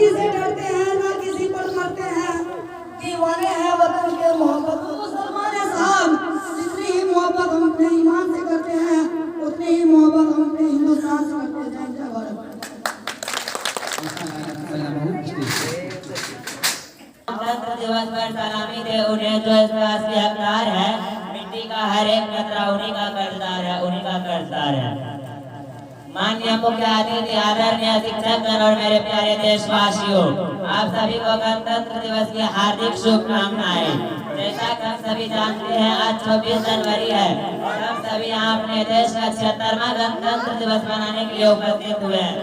किसी से डरते हैं ना किसी पर मरते हैं, दीवाने हैं वतन के मोहब्बत। मुसलमान साहब, जितनी ही मोहब्बत हम अपने ईमान से करते हैं उतनी ही मोहब्बत हम अपने हिंदुस्तान से करते हैं। जय भारत। गणतंत्र दिवस पर सलामी दे उन्हें जो इसका असली हकदार है। मिट्टी का हर एक कतरा उन्हीं का कर्जदार है, उन्हीं का कर्जदार है। माननीय मुख्य अतिथि, आदरणीय शिक्षकगण और मेरे प्यारे देशवासियों, आप सभी को गणतंत्र दिवस की हार्दिक शुभकामनाएं। जैसा कि हम सभी जानते हैं, आज 26 जनवरी है और हम सभी यहाँ अपने देश का 76वां गणतंत्र दिवस मनाने के लिए उपस्थित हुए हैं।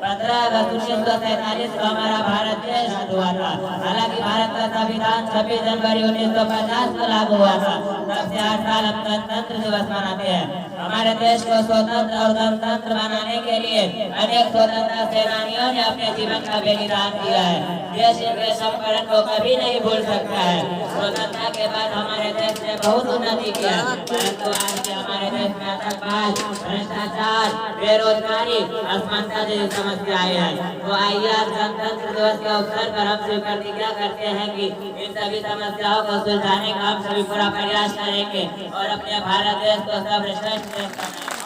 15 अगस्त 1947 को हमारा भारत देश हुआ था। हालांकि भारत का संविधान 26 जनवरी 1950 को लागू हुआ था। तब से हर साल हम गणतंत्र दिवस मनाते हैं। हमारे देश को स्वतंत्र और गणतंत्र बनाने के लिए अनेक स्वतंत्रता सेनानियों ने अपने जीवन का बलिदान दिया है। देश के संकल्प को कभी नहीं भूल सकता है। स्वतंत्रता के बाद हमारे देश ने बहुत उन्नति की है, परंतु आज भी हमारे देश में आतंकवाद, भ्रष्टाचार, बेरोजगारी, असमानता जैसी समस्याएं हैं। तो आइए आज गणतंत्र दिवस के अवसर पर हम सभी प्रतिज्ञा करते हैं कि इन सभी समस्याओं को सुलझाने का हम सभी पूरा प्रयास करेंगे और अपने भारत देश को सर्वश्रेष्ठ देश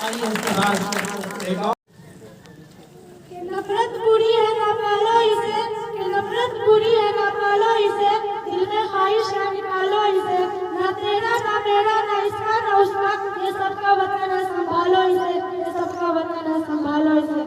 बनाएंगे। नफरत बुरी है ना पालो इसे, कि नफरत बुरी है ना पालो इसे, दिल में ख्वाहिश है निकालो इसे, ना तेरा ना मेरा ना इसका ना उसका, ये सबका वतन है संभालो इसे, ये सबका वतन है संभालो इसे।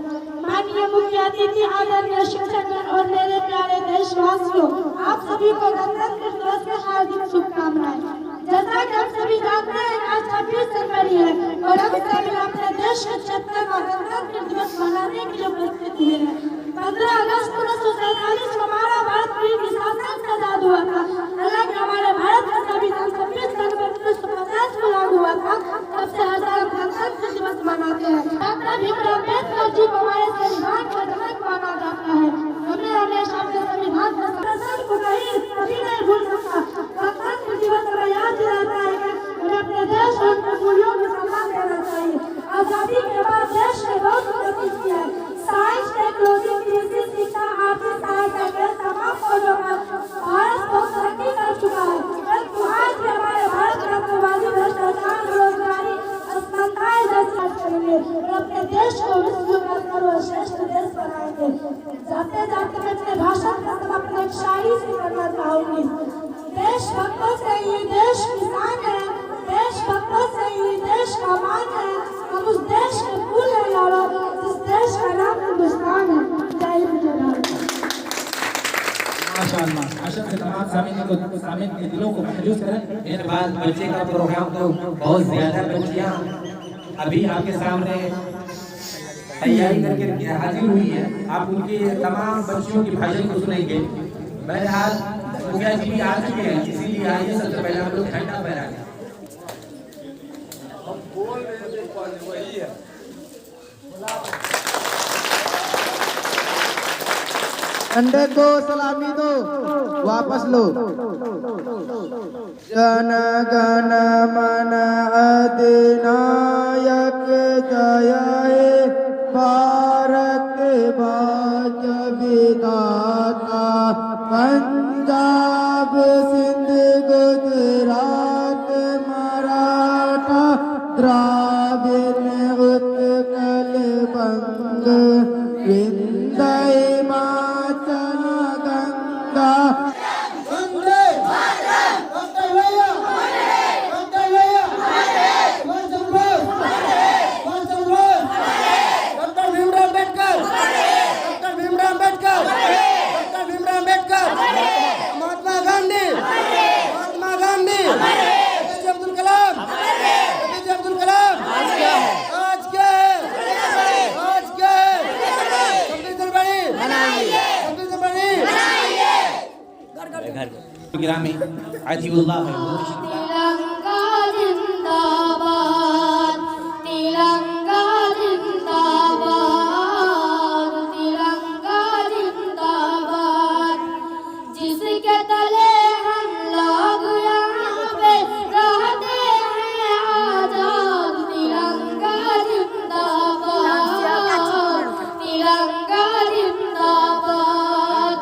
माननीय मुख्य अतिथि, आदरणीय शिक्षकगण और मेरे प्यारे देशवासियों, आप सभी को गणतंत्र दिवस की हार्दिक शुभकामनाएं। जैसा कि हम सभी जानते हैं, आज 26 जनवरी है और हम सभी अपने देश के 76वां गणतंत्र दिवस मनाने के लिए उपस्थित हुए हैं। 15 अगस्त 1947 को हमारा भारत पूरी शासन से आजाद हुआ था। हालांकि हमारे भारत का संविधान 26 जनवरी 1950 को लागू हुआ था। तब से हर साल गणतंत्र दिवस मनाते हैं। डॉक्टर भीमराव अम्बेडकर जी को हमारे संविधान का जनक माना जाता है। हमें हमेशा अपने संविधान का संरक्षण को कभी नहीं भूल सकता। गणतंत्र दिवस हमें याद दिलाता है कि हमें अपने देश और अपने मूल्यों को सम्मान देना चाहिए। आजादी के बाद देश ने बहुत उन्नति की है। साइंस, टेक्नोलॉजी, कृषि, शिक्षा, आर्थिक सहायता के तमाम पौधों पर भारत बहुत तरक्की कर चुका है। परंतु आज भी हमारे भारत में आतंकवादी, भ्रष्टाचार, बेरोजगारी, असमानताएं जैसी करेंगे और अपने देश को विश्व का सर्वश्रेष्ठ देश बनाएंगे। जाते जाते मैं अपने भाषण का समापन एक शायरी से करना चाहूंगी। देशभक्तों से ये देश किसान है, देशभक्तों से ये देश का मान है। हम उस देश के फूल है यारो, जिस देश का नाम हिंदुस्तान है। जय हिंद, जय भारत। माशाअल्लाह, आशा से तमाम सामीन के दिलों को महसूस करें। मेरे बाद बच्चे का प्रोग्राम तो बहुत ज्यादा बच्चियां अभी आपके सामने तैयारी करके हाजिर हुई है। आप उनकी तमाम बच्चियों की भाषण को सुनेंगे। बहरहाल मुखिया जी भी आ चुके हैं, इसीलिए आइए सबसे पहले हम लोग ठंडा पैरा गए। ठंडे को सलामी दो, वापस लो। जन गण मन अधिनायक जय हे भारत भाग्य विधाता। पंजाब सिंध गुजरात मराठा द्राविड़ उत्कल बंग विंध्य हिमाचल गंगा। ग्रामी आजीउल्लाह तिरंगा जिंदाबाद, तिरंगा जिंदाबाद, तिरंगा जिंदाबाद। जिसके तले हम लोग यहाँ पे रहते हैं आजाद। तिरंगा जिंदाबाद, तिरंगा जिंदाबाद।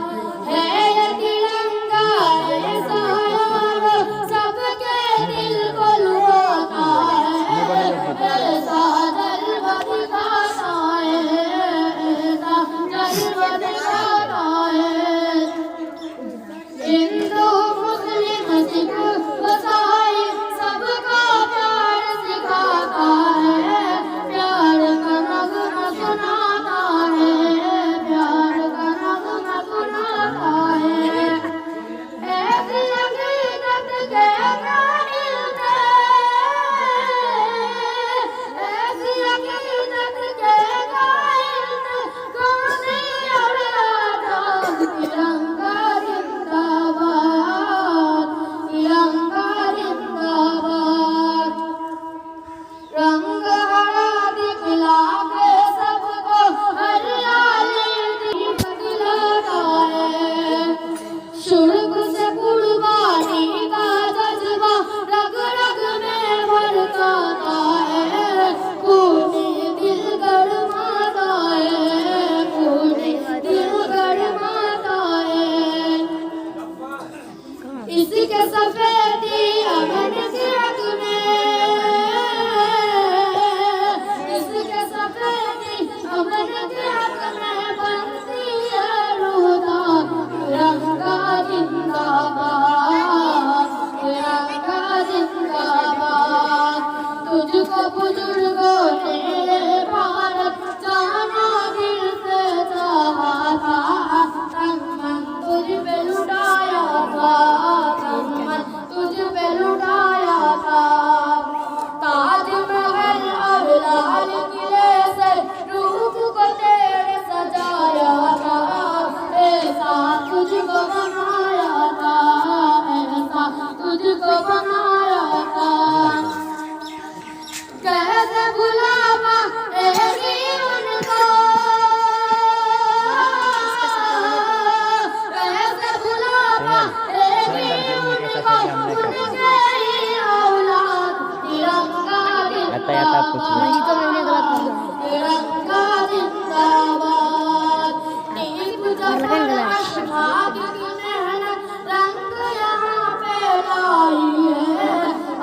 तिरंगा जिंदाबाद टीपू जफर अशफाक की मेहनत रंग यहाँ पे लाई है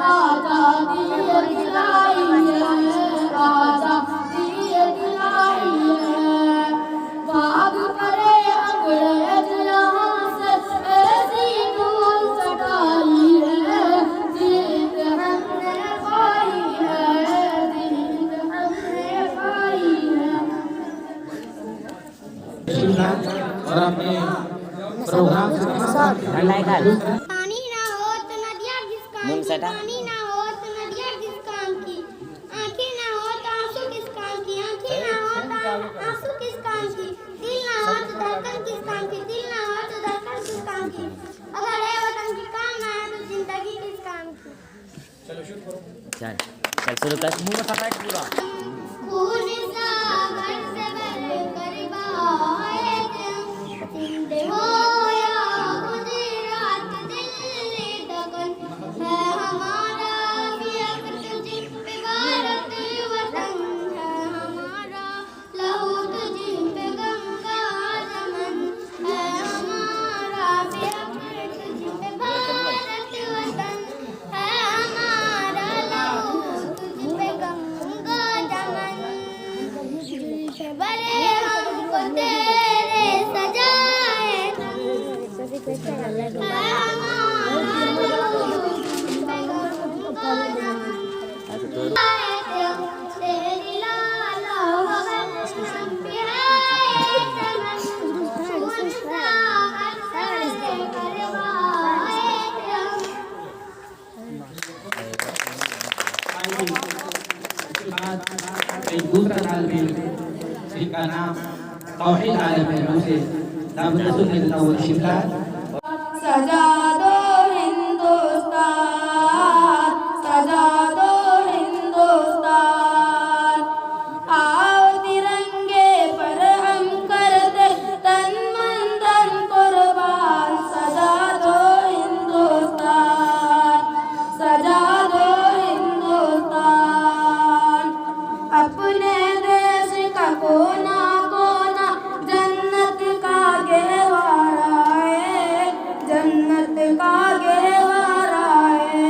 आजादी दिलाई है आजादी दिलाई है भाग पड़े अंग्रेज यहाँ से ऐसी धूल चटाई है जीत हमने पाई है जीत हमने पाई है। और अपने प्रोग्राम से पानी ना हो तो नदियाँ किस काम की, पानी ना हो तो नदियाँ किस काम की, आँखें ना हो तो आंसू किस काम की, आँखें ना हो तो आंसू किस काम की, दिल ना हो तो धड़कन किस काम की, दिल ना हो तो धड़कन किस काम की, अगर है वतन की काम ना है तो जिंदगी किस काम की। चल शुरू कर। खून सागर से भरकर बहाए सिंध हो या गुजरात दिल्ली दक्कन है हमारा भी हक तुझ पे भारत वतन है हमारा लहू तुझ पे गंगा जमन है हमारा भी हक तुझ पे भारत वतन है हमारा लहू तुझ पे गंगा जमन बड़े हमको तेरे सजाए तेरी लाला एक दूसरा तालिब इल्म जिनका नाम तौहीद आलम है उसे दावत सुन्नत व शिफा सजा दो हिंदुस्तान सजा दो हिंदुस्तान आओ तिरंगे पर हम करते तन मन धन कुर्बान सजा दो हिंदुस्तान सजा दो हिंदुस्तान अपने देश का कोना कोना जन्नत का गहवारा है जन्नत का गहवारा है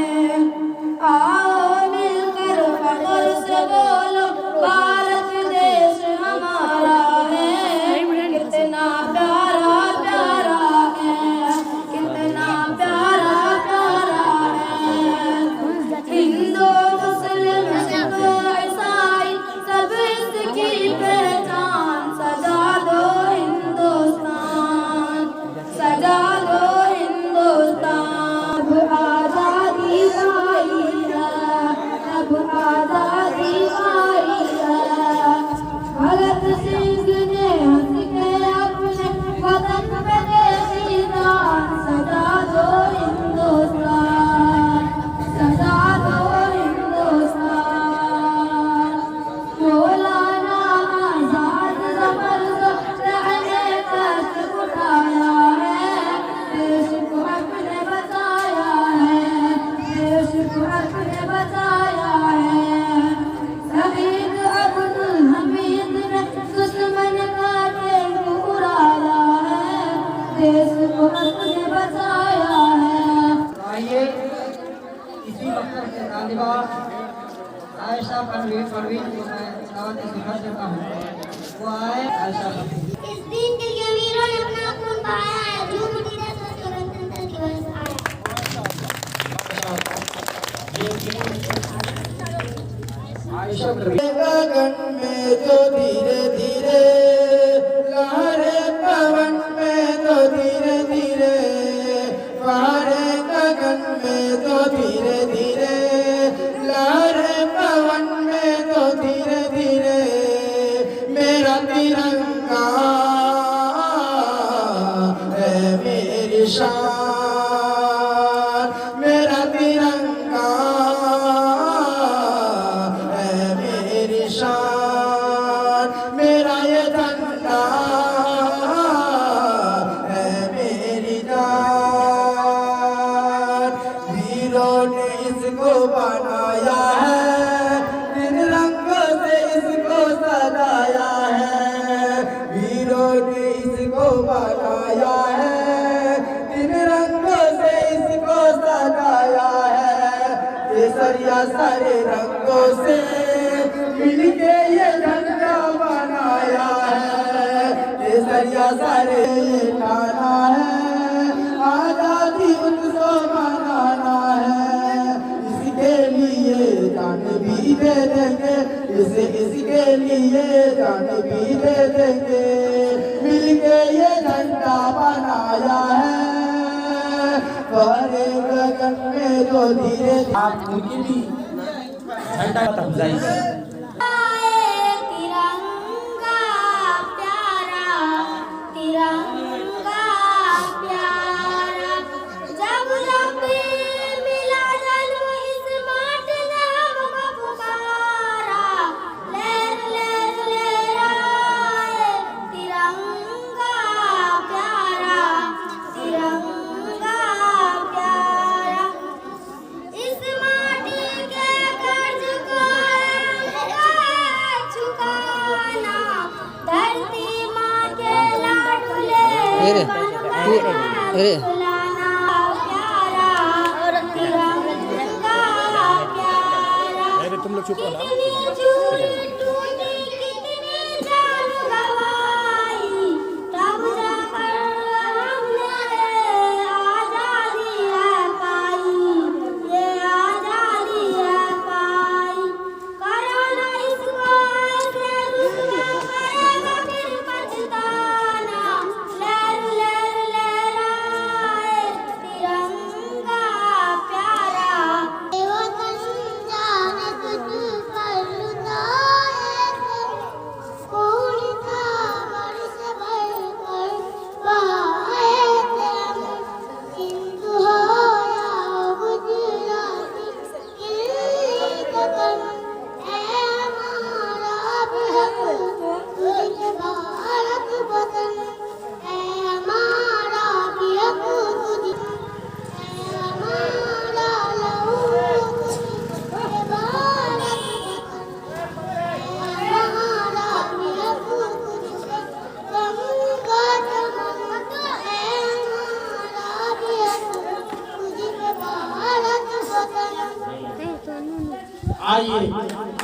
आओ मिलकर फख्र से बोलो भारत देश हमारा है कितना प्यारा प्यारा है कितना प्यारा प्यारा है हिंदू मुस्लिम सिख ईसाई सब इसकी पहचान सजा दो हिंदुस्तान सजा दो हिंदुस्तान अब आजादी आई है अब आजादी आई है भगत सिंह ने हंस के अपने वतन पे दे दी जान सजा दो हिंदुस्तान सजा दो हिंदुस्तान मौलाना आजाद जबरदस्त रहने कष्ट उठाया है देश को अपने बचाया है देश को अपने बचाया है शहीद अब्दुल हमीद ने दुश्मन का टेंगू उड़ाया है देश को अपने बचाया है। आइए इसी वक्त के तालिबा आयशा परवीन को मैं दावत सुखा देता हूँ वो आए आयशा इस दिन के लिए वीरों ने अपना खून बहाया है झूठ की देश में गणतंत्र दिवस आया आयशा परवीन गगन में तो धीरे धीरे लहरे पवन में तो धीरे धीरे फहरे गगन में तो धीरे धीरे लहरे पवन में तो धीरे धीरे मेरा तिरंगा है मेरी शान मेरा तिरंगा है मेरी शान मेरा ये झंडा है मेरी जान वीरों ने इसको बनाया है दिन रंग बनाया है, तीन रंगों से इसको सजाया है। केसरिया सारे रंगों से मिलके ये झंडा बनाया है। केसरिया सारे ठाना है, आजादी उत्सव मनाना है। इसके लिए जान भी दे देंगे, इसके लिए जान भी दे देंगे। मिलके ये झंडा बनाया है, हरे गगन में जो धीरे आप उनकी भी झंडा अफजाई करें। तिरंगा प्यारा, तिरंगा प्यारा, जब जब मिला जन्म इस माटी ने हमको पुकारा। लहर लहर लहराए तिरंगा प्यारा, तिरंगा प्यारा, इस माटी के कर्ज को चुकाना। धरती माँ के लाडले बुलाना। प्यारा तिरंगा प्यारा, कितनी चूड़ी टूटी, कितनी जान गंवाई, तब जाकर हमने आजादी है पाई। ये आजादी है पाई। करोना इसको ऐसे दुश्मन करेगा फिर पछताना। लहर लहर लहराए तिरंगा प्यारा। वतन जाने तुझ पर लुटाए थे, कौन था बरस भर कर बहाए थे हम। हिंदू हो या गुजराती, एक कदम है हमारा भी हक, तुझे भारत वतन है हमारा भी हक। तुझे है हमारा लहू, तुझे भारत वतन है हमारा भी हक। तुझे गंगा जमुना है हमारा भी हक, तुझे भारत वतन। आइए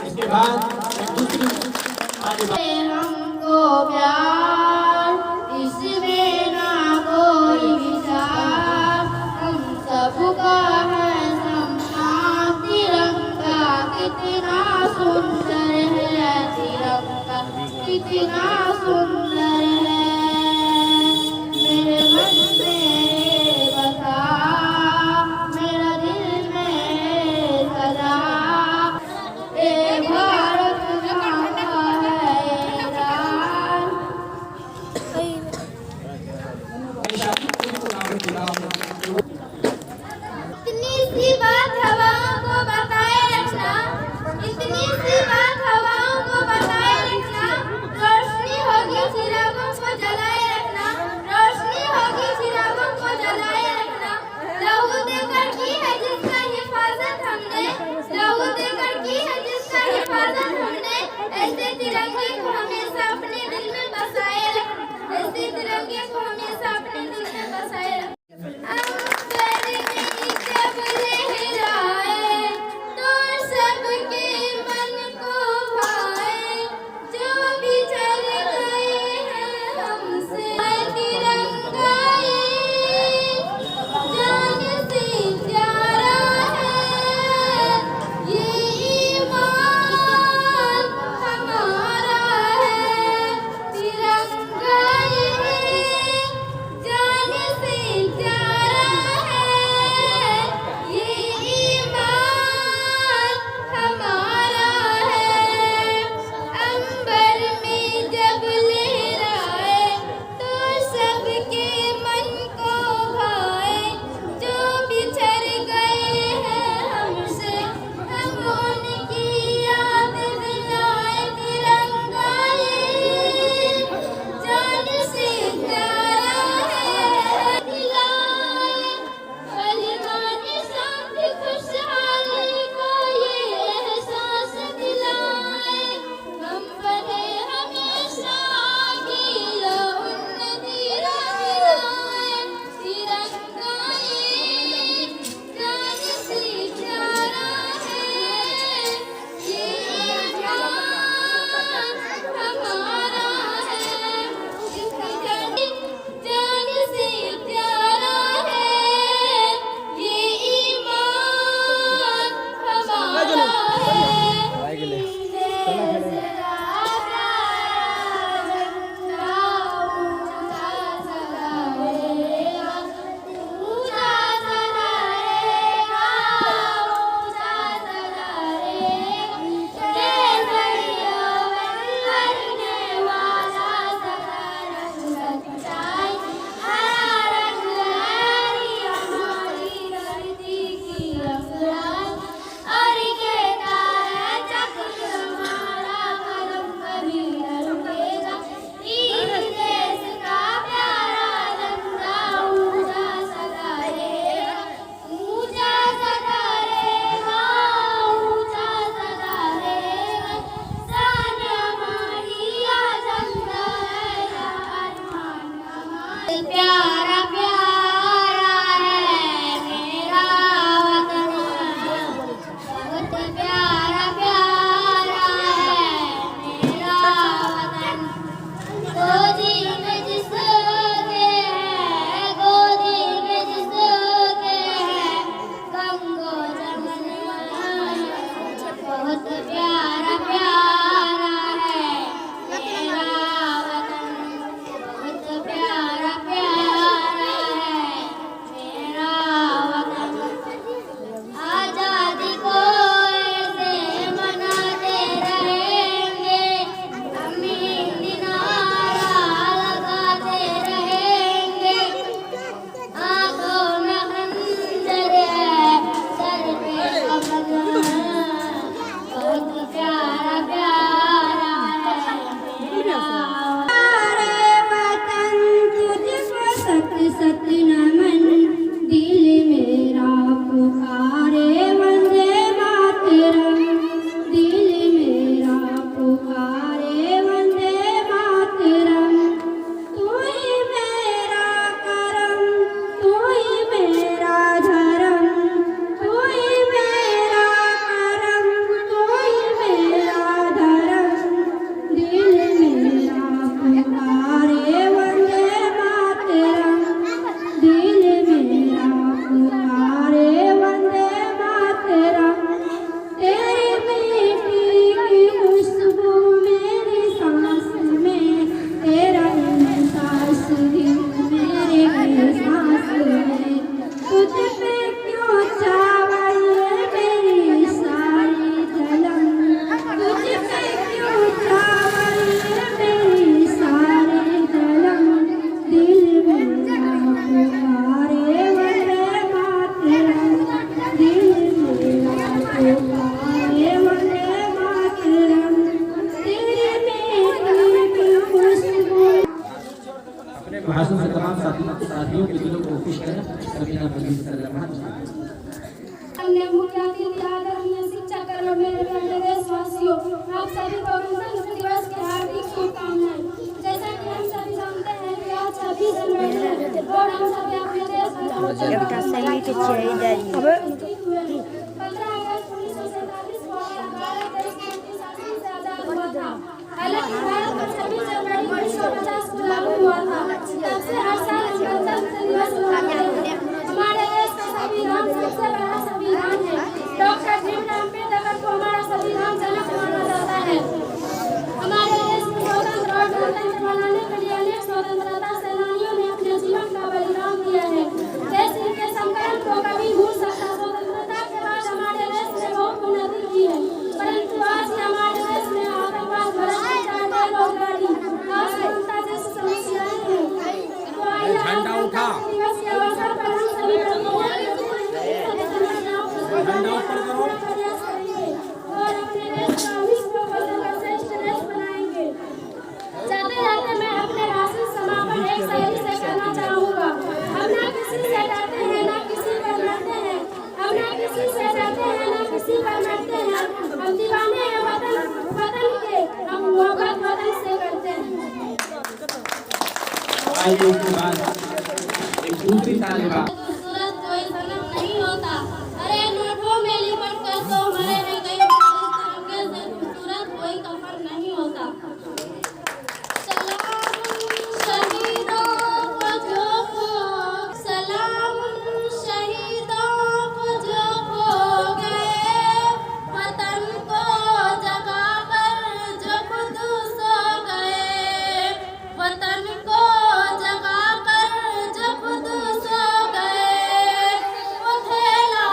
इसके बाद दूसरी आगे हमको प्यार, इसमें ना कोई विचार, हम सबका है सम्मान। तिरंगा कितना सुंदर है, तिरंगा कितना सुंदर है। मेरे मन में बसा, मेरा दिल में सजा, ए भारत माता है राज। इतनी सी बात हवाओं को बताए रखना, इतनी सी बात हवाओं को बताए रखना। रोशनी होगी चिरागों को जलाए रखना, रोशनी होगी चिरागों को जलाए रखना। लहू देकर की है जिसका हिफाजत हमने, लहू देकर की है जिसका हिफाजत हमने। ऐसे तिरंगे को हमेशा अपने दिल में बसाए रखना, ऐसे तिरंगे को हमेशा अपने दिल में बसाए रखना। जब लहराए तो सबके मन को भाए, जो भी चल गए हैं हमसे। तिरंगा ये जान से प्यारा है, ये ईमान हमारा है। तिरंगा ये जान से प्यारा प्यारा है मेरा वतन, बहुत प्यारा प्यारा है मेरा वतन। गोदी में जिसके है, गोदी में जिसके है गंगो जमुना, बहुत प्यारा प्यारा है मेरा वतन, बहुत प्यारा प्यारा है मेरा वतन। आजादी को ऐसे मनाते रहेंगे, हम हिंद नारा लगाते रहेंगे। आंखों में खंजर है, सर पे कफन, बहुत प्यारा प्यारा है मेरा वतन। तुझको सत सत नमन, दिल मेरा पुकारे वंदे मातरम, दिल मेरा पुकारे वंदे मातरम। तू ही मेरा करम, तू ही मेरा धर्म, तू ही मेरा करम, तू ही मेरा धर्म। दिल मेरा पुकारे वंदे मातरम, दिल मेरा पुकारे वंदे मातरम। तेरी मीठी की खुशबू मेरी सांस में, तेरा एहसास ही मेरे सांस में। तुझ पे क्यों चावल मेरी सारी जलन, तुझ पे क्यों चावल मेरी सारी जलन। दिल मेरा पुकारे वंदे मातरम, दिल मेरा पुकारे वंदे मातरम। तेरी मीठी की खुशबू। अपने भाषण से तमाम साथियों के दिलों को खुश करें। सभी हमने मुख्य अतिथि आदरणीय शिक्षा कर्मी मेरे प्यारे देशवासियों, आप सभी को गणतंत्र दिवस की हार्दिक शुभकामनाएं। जैसा कि हम सभी जानते हैं कि आज 26 जनवरी है और हम सभी अपने देश में 15 अगस्त 1947 को भारत देश की शासन से आजाद हुआ था। हालांकि भारत में 26 जनवरी 1950 को लागू हुआ था। तब से हर साल हम गणतंत्र दिवस मनाते हैं। हमारे देश का संविधान सबसे बड़ा संविधान है। डॉक्टर भीमराव अम्बेडकर को हमारा संविधान जनक माना जाता है। हमारे देश में स्वतंत्र और गणतंत्र बनाने के लिए अनेक स्वतंत्रता सेनानियों ने अपने जीवन का बलिदान दिया है। देश के संकल्प को कभी भूल सकता। स्वतंत्रता के बाद हमारे देश ने बहुत उन्नति की है, परंतु आज हमारे देश में आतंकवाद, भ्रष्टाचार, बेरोजगारी, असमानता जैसी समस्याएं हैं। तो आइए आज गणतंत्र दिवस के अवसर पर हम सभी प्रयास करेंगे और अपने देश का विश्व का श्रेष्ठ देश बनाएंगे। जाते जाते मैं अपने भाषण समापन एक शायरी से कहना चाहूँगा। हम ना किसी से डरते हैं, ना किसी पर लड़ते हैं। हम ना किसी से डरते हैं, ना किसी पर लड़ते हैं। हम दीवाने हैं वतन के, हम मोहब्बत वतन से करते हैं। आइए उसके बाद एक दूसरी तालिबा। खूबसूरत कोई सनम नहीं होता, अरे नोटों में लिपट कर तो मरे हैं कई तिरंगे से खूबसूरत कोई कफन नहीं होता। सलाम शहीदों को जो खो गए, वतन को जगा कर जो खुद सो गए, वतन को जगा कर जो खुद सो गए। वो खेला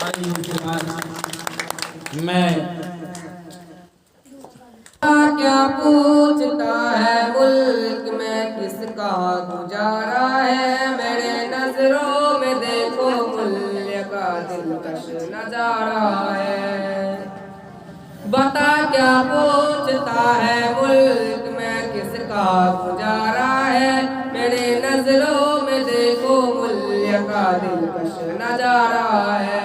आइए उसके बाद मैं क्या पूछता है मुल्क में किसका गुजारा है, मेरे नजरों में देखो मुल्क का दिलकश नजारा है। बता क्या पूछता है मुल्क में किसका गुजारा है, मेरे नजरों में देखो मुल्क का दिलकश नजारा है।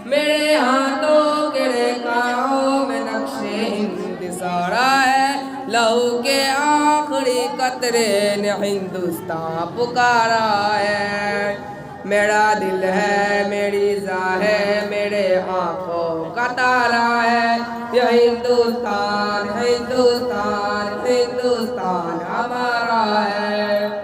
मेरे हाथों के रेखाओं में नक्शे हिंद सारा है, लहू के आखिरी कतरे ने हिंदुस्तान पुकारा है। मेरा दिल है, मेरी जान है, मेरे आंखों का तारा है, ये हिंदुस्तान हिंदुस्तान हिंदुस्तान हमारा है।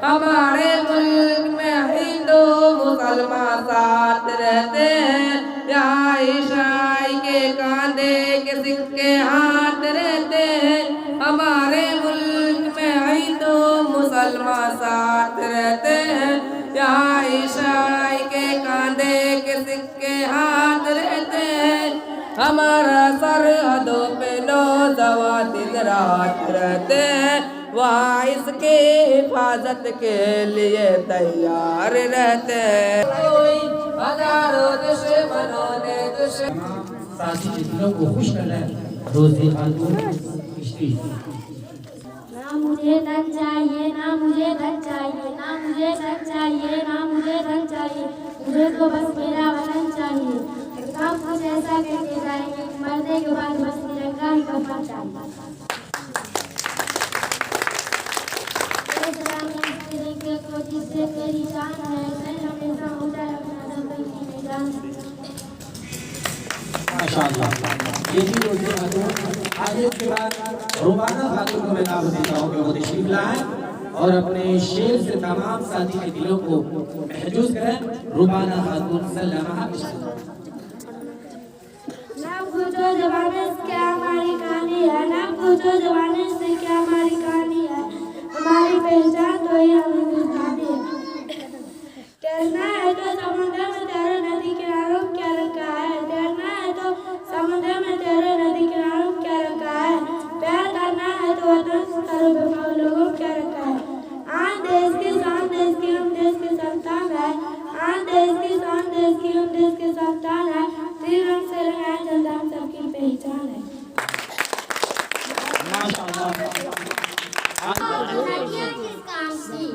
हमारे मुल्क में हिंदू मुसलमान साथ रहते हैं, यहाँ ईसाई के कांधे के सिक्के हाथ रहते हैं। हमारे मुल्क में हिंदू मुसलमान साथ रहते हैं, यहाँ ईसाई के कांधे के सिक्के हाथ रहते हैं। हमारा सरहदों पे नौजवान दिन रात रहते हैं, वहाँ इसके हिफाजत के लिए तैयार रहते हैं। हजारों दुश्मनों ने साथी के दिलों को खुश करना है। रोज़ी खातून किश्ती। ना मुझे धन चाहिए, ना मुझे धन चाहिए, ना मुझे धन चाहिए, ना मुझे धन चाहिए, मुझे तो बस मेरा वतन चाहिए। सब कुछ ऐसा कहते जाएंगे, मरने के बाद बस तिरंगा ही कफन चाहिए। को जिससे तेरी जान है, हमेशा होता है अपना दम की जान। माशाअल्लाह। ये भी रोज़ी खातून। आगे उसके बाद रुबाना खातून को मैं दावत देता हूँ कि वो तशरीफ लाएं और अपने शेर से तमाम साथी के दिलों को महजूज करें। रुबाना खातून सल्लल्लाहु अलैहि वसल्लम। ना पूछो ज़बाने से क्या हमारी कहानी है, ना पूछो ज़बाने से क्या हमारी कहानी है, हमारी पहचान तो ही हम हिंदुस्तानी है। तैरना है तो समुद्र में तैरो, नदी किनारों क्या रखा है, तैरना है तो समुद्र में तैरो, नदी किनारों क्या रखा है, प्यार करना है तो वतन से करो, बेवफा लोगों क्या रखा है। आन देश की शान, देश की हम देश के संतान है, आन देश की शान, देश की हम देश के संतान है, त्रिरंग से रंगाए झंडा हम सबकी पहचान है। नदियाँ किस काम की,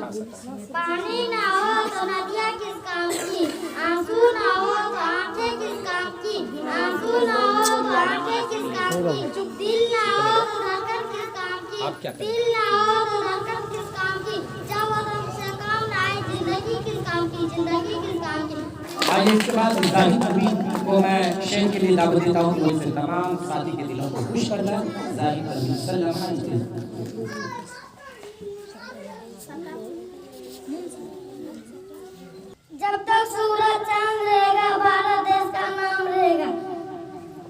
पानी ना हो तो नदियाँ किस काम की, आंसू ना हो तो आंखें किस काम की, आंसू ना हो तो आंखें किस काम की, दिल ना हो तो धड़कन किस काम की, दिल ना हो तो धड़कन किस काम की, जब वतन से काम ना आए जिंदगी किस काम की, जिंदगी किस काम की। आइए इसके बाद जाहिद अमीन को मैं शेर के लिए दावत देता हूँ। तो तमाम साथी के दिलों को खुश करना। जाहिद अमीन सल्लल्लाहु अलैहि वसल्लम। जब तक सूरज चांद रहेगा, भारत देश का नाम रहेगा।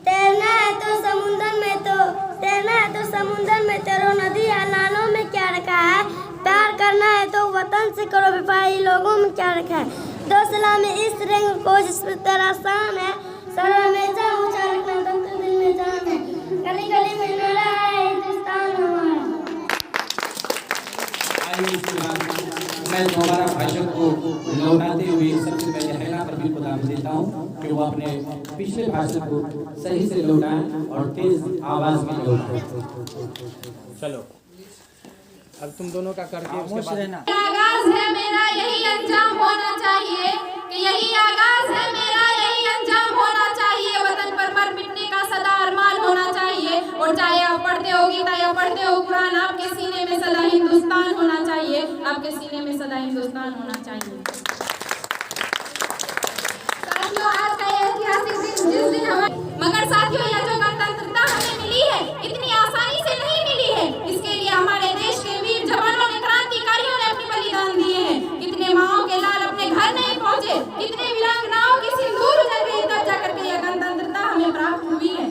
तैरना है तो समुद्र में तो तैरना है तो समुद्र में तैरो, नदी या नालों में क्या रखा है, प्यार करना है तो वतन से करो, बेवफाई लोगों में क्या रखा है। दो सलामी इस रंग को जिस पर तेरा शान है, सर हमेशा ऊंचा रखना दम तो दिल में जान है, गली गली में मेरा है हिंदुस्तान हमारा। आइए इसके बाद मैं दोबारा भाषण को लौटाते हुए सबसे पहले हैना पर भी दावत देता हूँ कि वो अपने पिछले भाषण को सही से लौटाएं और तेज आवाज में लौटाएं। चलो अब तुम दोनों का करके उसके बाद आगाज है मेरा यही अंजाम होना चाहिए, कि यही आगाज है मेरा यही अंजाम होना चाहिए, वतन पर मर मिटने का सदा अरमान होना चाहिए। और चाहे आप पढ़ते हो गीता या पढ़ते हो कुरान, आपके सीने में सदा हिंदुस्तान होना चाहिए, आपके सीने में सदा हिंदुस्तान होना चाहिए। साथियों, आज का ये ऐतिहासिक दिन जिस दिन हमें मगर साथियों यह जो गणतंत्रता हमें मिली है इतनी आसानी से नहीं मिली है। इसके लिए हमारे देश के वीर जवानों ने, क्रांतिकारियों ने अपने बलिदान दिए हैं। कितने माओं के लाल अपने घर नहीं पहुंचे, कितने वीरांगनाओं की सिंदूर उजल गई, तब जाकर के यह गणतंत्रता हमें प्राप्त हुई है।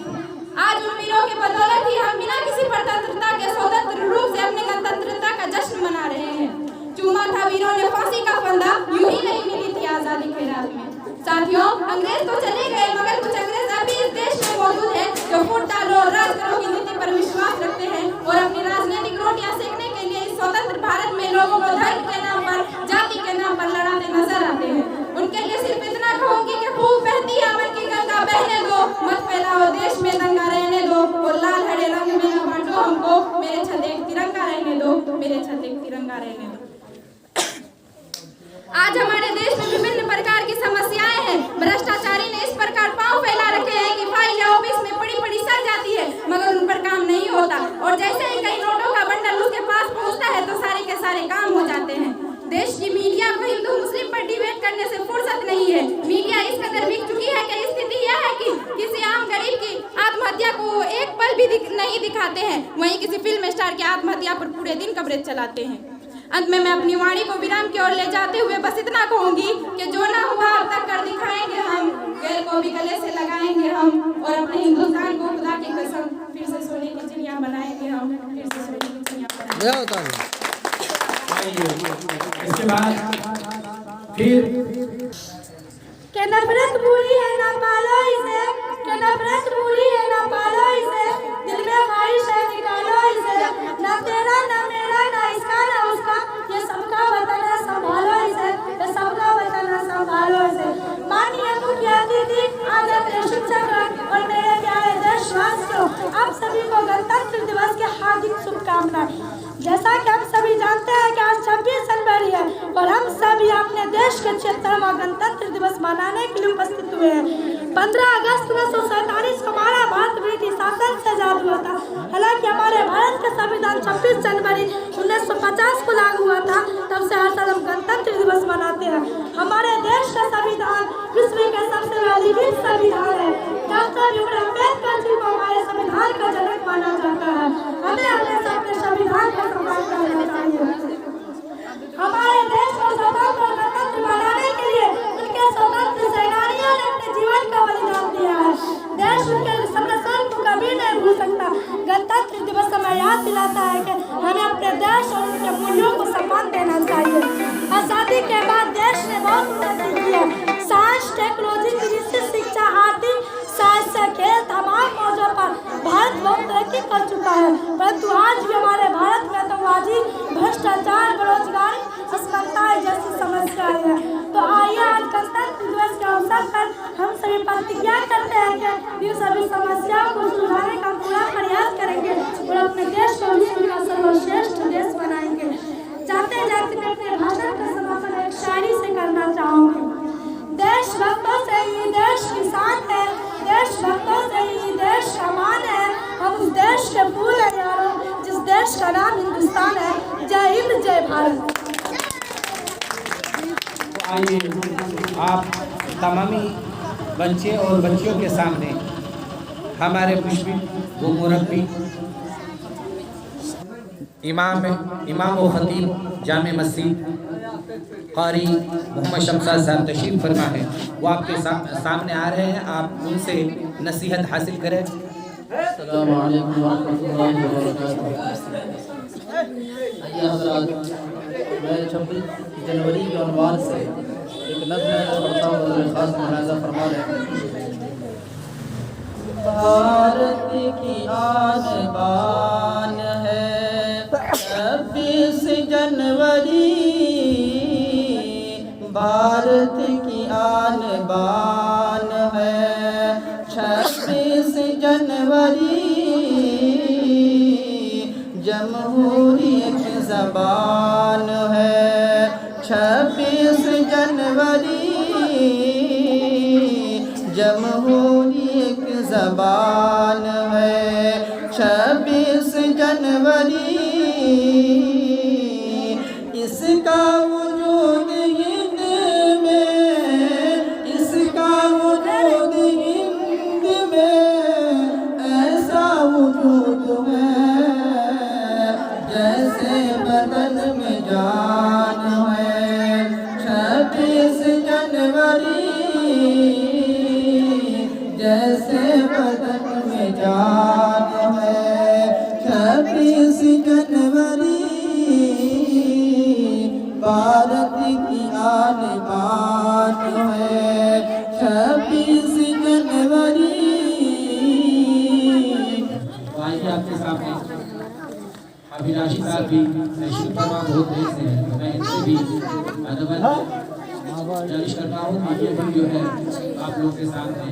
आज उन वीरों की बदौलत ही हम बिना किसी परतंत्रता के स्वतंत्र रूप से अपने गणतंत्रता का जश्न मना रहे हैं। चूमा था वीरों ने फांसी का फंदा, यूं ही नहीं मिली थी आजादी के राह। इतिहास में। साथियों, अंग्रेज तो चले गए मगर कुछ अंग्रेज अभी इस देश में मौजूद है जो फूट डालो और राज करो की नीति पर विश्वास रखते हैं और अपनी राजनीतिक रोटियां सेकने के लिए इस स्वतंत्र भारत में लोगों को धर्म के नाम पर, जाति के नाम पर लड़ाते नजर आते हैं। उनके लिए सिर्फ इतना कहूंगी कि खूब बहती अमन की गंगा बहने दो, मत फैलाओ देश में दंगा रहने दो और लाल हरे रंग में न बांटो हमको, मेरे छत एक तिरंगा रहने दो, मेरे छत एक तिरंगा रहने दो। आज हमारे देश में विभिन्न प्रकार की समस्याएं हैं। भ्रष्टाचारी ने इस प्रकार पांव फैला रखे हैं कि फाइल या ऑफिस में पड़ी पड़ी सड़ जाती है मगर उन पर काम नहीं होता और जैसे ही कई नोटों का बंडल उसके पास पहुंचता है तो सारे के सारे काम हो जाते हैं। देश की मीडिया को हिंदू मुस्लिम पर डिबेट करने से फुर्सत नहीं है। मीडिया इस कदर बिक चुकी है कि स्थिति यह है कि किसी आम गरीब की आत्महत्या को एक पल भी नहीं दिखाते हैं, वहीं किसी फिल्म स्टार की आत्महत्या पर पूरे दिन कवरेज चलाते हैं। अंत में मैं अपनी वाणी को विराम की ओर ले जाते हुए बस इतना कहूंगी कि जो ना हुआ अब तक कर दिखाएंगे हम, गैर को भी गले से लगाएंगे हम और अपने हिंदुस्तान को खुदा की कसम फिर से सोने की चिड़िया बनाएंगे हम, फिर से सोने की चिड़िया बनाएंगे। इसके बाद फिर के नफरत बुरी है ना पालो इसे, के नफरत बुरी है ना पालो इसे, दिल में ख्वाहिश है निकालो इसे, ना तेरा ना मेरा ना इसका ना उसका, ये सबका वतन है संभालो इसे, ये सबका वतन है संभालो इसे। माननीय मुख्य अतिथि आदरणीय शिक्षक और मेरे प्यारे देशवासियों, आप सभी को गणतंत्र दिवस की हार्दिक शुभकामनाएं। जैसा कि हम सभी जानते हैं कि आज 26 जनवरी है और हम सभी अपने देश के 76वां गणतंत्र दिवस मनाने के लिए उपस्थित हुए हैं। 15 अगस्त 1947 को हमारा भारत ब्रिटिश शासन से आजाद हुआ था। हालांकि हमारे भारत का संविधान 26 जनवरी 1950 को लागू हुआ था, तब से हर साल हम गणतंत्र दिवस मनाते हैं। हमारे देश का संविधान विश्व का सबसे लिखित संविधान है। डॉक्टर भीमराव अम्बेडकर जी को हमारे संविधान का जनक माना जाता है। हमें हमेशा अपने संविधान का सम्मान करना चाहिए। हमारे देश को स्वतंत्र और गणतंत्र बनाने के लिए उनके स्वतंत्र सेनानियों ने अपने जीवन का बलिदान दिया है। देश उनके समर्पण को कभी नहीं भूल सकता। गणतंत्र दिवस हमें याद दिलाता है कि हमें अपने देश और उनके मूल्यों को सम्मान देना चाहिए। आजादी के बाद देश ने बहुत उन्नति की है। साइंस, टेक्नोलॉजी, कृषि, शिक्षा, आर्थिक, साहित्य, खेल तमाम मौजों पर भारत बहुत तरक्की कर चुका है, परंतु आज भी हमारे भारत में आतंकवादी, भ्रष्टाचार, बेरोजगारी, असमानता जैसी समस्याएं हैं। तो आइए आज गणतंत्र दिवस के अवसर पर हम सभी प्रतिज्ञा करते हैं कि इन सभी समस्याओं को सुधारने का पूरा प्रयास करेंगे और अपने देश को विश्व का सर्वश्रेष्ठ देश बनाएंगे। जाते जाते मैं अपने भाषण का समापन एक शायरी से करना चाहूँगी। देशभक्तों से ही देश की शान है, देशभक्तों से ही देश का मान है। हम उस देश के फूल हैं यारों, जिस देश का नाम हिंदुस्तान है। जय हिंद, जय भारत। आइए आप तमामी बच्चे और बच्चियों के सामने हमारे मुशफिक व मुरब्बी इमाम व खतीब जामे मस्जिद कारी मोहम्मद शमशाद साहब तशरीफ फरमा है, वो आपके सामने आ रहे हैं। आप उनसे नसीहत हासिल करें। अस्सलामु अलैकुम व रहमतुल्लाहि व बरकातुहू। मैं 26 जनवरी के अनवार से एक नज़्म पढ़ता हूँ, खास मुलाज़ा फरमा रहे हैं। भारत की आन बान है 26 जनवरी, भारत की आन बान है 26 जनवरी, जमहूरियत ज़बान है 26 जनवरी, जमहूरियत ज़बान है 26 जनवरी, इसका वजूद हिंद में, इसका वजूद हिंद में ऐसा वजूद है जैसे बदन में जान है 26 जनवरी, जैसे बदन में जान है 26 जनवरी। 26 जनवरी। आइए आपके सामने अभिलाषी साहब भी तशरीफ फरमा बहुत देर से है, तो मैं इनसे भी अदबन गुजारिश करता हूँ कि ये भी जो है आप लोगों के सामने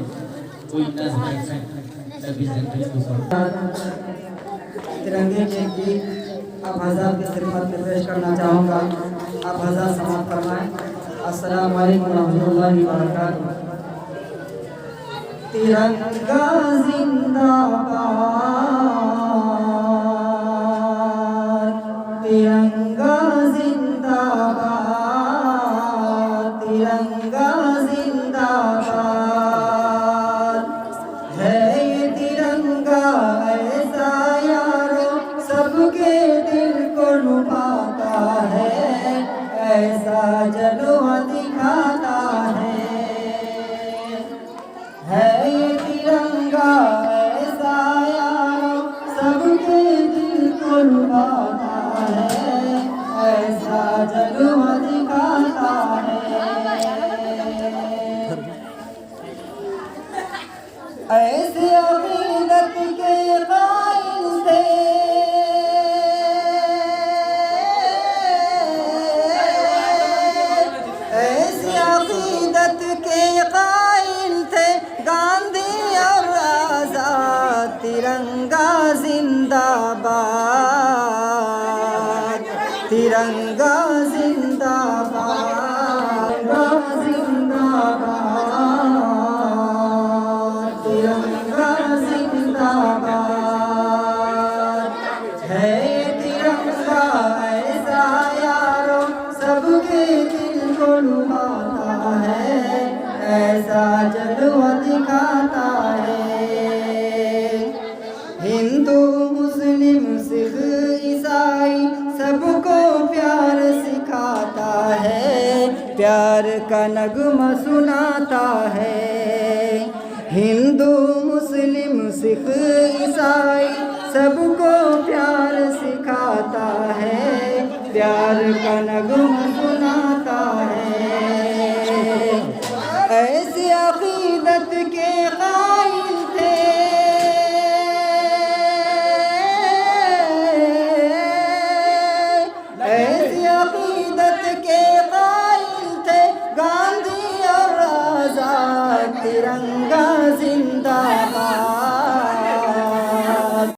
कोई नज़्म रखें। तिरंगे के गीत अब हज़ार की खिदमत में पेश करना चाहूँगा। आप हज़ार समाप्त फरमाएं। अस्सलाम वालेकुम रहमतुल्लाहि व बरकातुहू। तिरंगा जिंदाबाद, तिरंगा जिंदाबाद, तिरंगा जिंदाबाद। है ये तिरंगा ऐसा यारो सबके दिल को लुभाता है, ऐसा जलवा दिखाता है। ये तिरंगा ऐसा यारो सबके दिल को लुभाता है, ऐसा जलवा दिखाता है। ऐसे अकीदत के कायल थे, ऐसे अकीदत के कायल थे गांधी और आजाद। तिरंगा जिंदाबाद, तिरंगा जिंदाबाद, जिंदाबाद, तिरंगा जिंदाबाद। है तिरंगा ऐसा यारो सबके दिल को लुभाता है, ऐसा जलवा दिखाता है। हिंदू मुस्लिम सिख ईसाई सबको प्यार सिखाता है, प्यार का नगमा सुनाता है। हिंदू मुस्लिम सिख ईसाई सबको प्यार सिखाता है, प्यार का नगमा सुनाता है। ऐसी अकीदत के कायल थे, ऐसी अकीदत के कायल थे गांधी और आजाद। तिरंगा